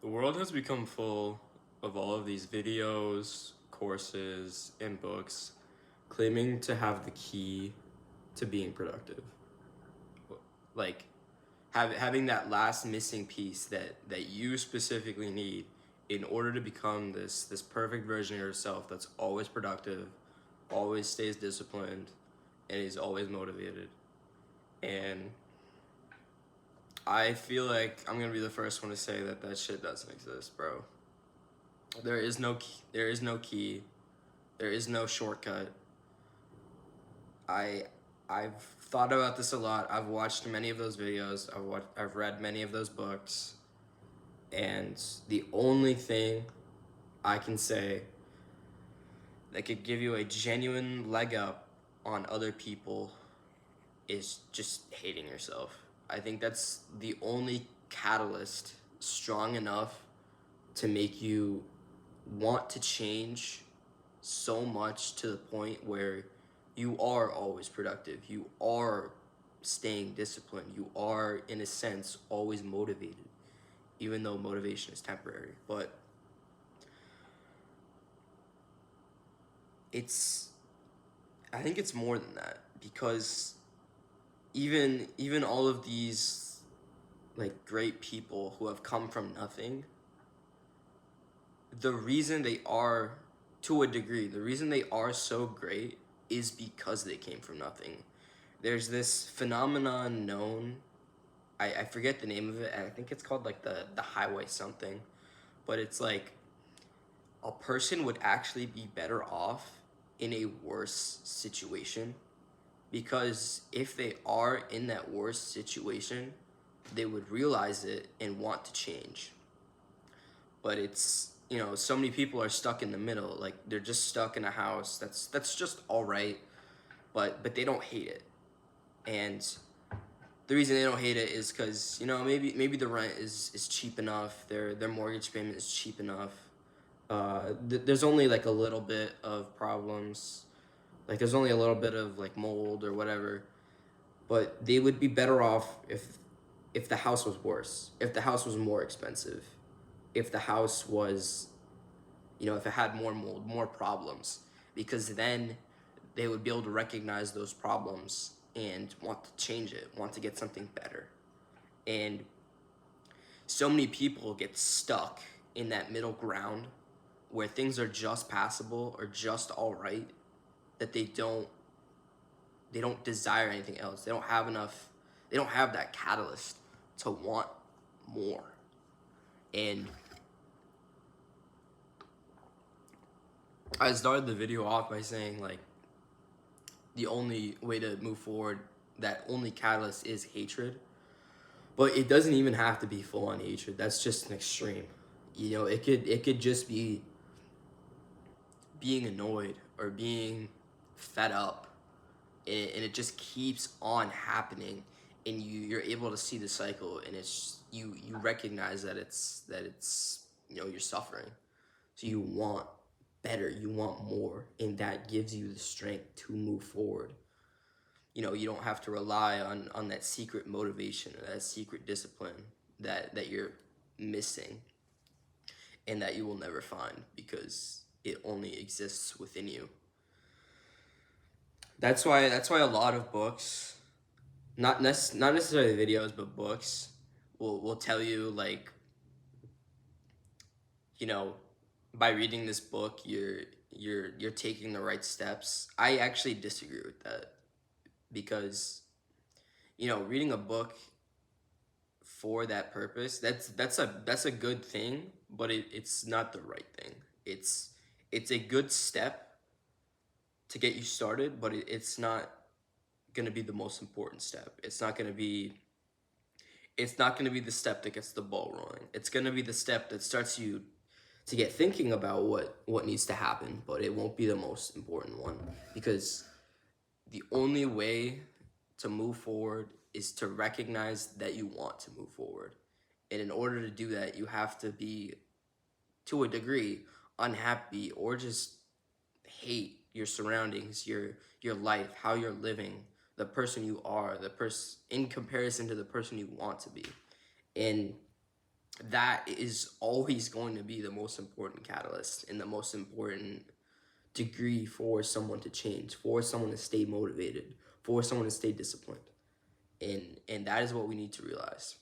The world has become full of all of these videos, courses, and books claiming to have the key to being productive. Like having that last missing piece that you specifically need in order to become this perfect version of yourself that's always productive, always stays disciplined, and is always motivated. And I feel like I'm gonna be the first one to say that that shit doesn't exist, bro. There is no key. There is no key. There is no shortcut. I I've thought about this a lot. I've watched many of those videos. I've read many of those books, and the only thing I can say that could give you a genuine leg up on other people is just hating yourself. I think that's the only catalyst strong enough to make you want to change so much to the point where you are always productive. You are staying disciplined. You are, in a sense, always motivated, even though motivation is temporary. But it's, I think it's more than that because even all of these like great people who have come from nothing, the reason they are, to a degree, the reason they are so great is because they came from nothing. There's this phenomenon known, I forget the name of it. I think it's called like the highway something, but it's like a person would actually be better off in a worse situation because if they are in that worse situation, they would realize it and want to change. But it's, so many people are stuck in the middle. Like they're just stuck in a house that's just all right, but they don't hate it. And the reason they don't hate it is because maybe the rent is cheap enough, their mortgage payment is cheap enough. There's only like a little bit of problems, like there's only a little bit of like mold or whatever, but they would be better off if the house was worse, if the house was more expensive, if the house was, if it had more mold, more problems, because then they would be able to recognize those problems and want to change it, want to get something better. And so many people get stuck in that middle ground where things are just passable or just all right, that they don't desire anything else. They don't have enough, they don't have that catalyst to want more. And I started the video off by saying like the only way to move forward, that only catalyst is hatred. But it doesn't even have to be full on hatred. That's just an extreme. It could just be being annoyed or being fed up, and it just keeps on happening, and you're able to see the cycle, and you recognize that it's you're suffering, so you want better, you want more, and that gives you the strength to move forward. You don't have to rely on that secret motivation or that secret discipline that you're missing and that you will never find because it only exists within you. That's why a lot of books, not necessarily videos, but books will tell you like, you know, by reading this book you're taking the right steps. I actually disagree with that because reading a book for that purpose, that's a good thing, but it's not the right thing. It's a good step to get you started, but it's not going to be the most important step. It's not going to be the step that gets the ball rolling. It's going to be the step that starts you to get thinking about what needs to happen, but it won't be the most important one because the only way to move forward is to recognize that you want to move forward. And in order to do that, you have to be, to a degree, unhappy or just hate your surroundings, your life, how you're living, the person you are, the person in comparison to the person you want to be. And that is always going to be the most important catalyst and the most important degree for someone to change, for someone to stay motivated, for someone to stay disciplined. And that is what we need to realize.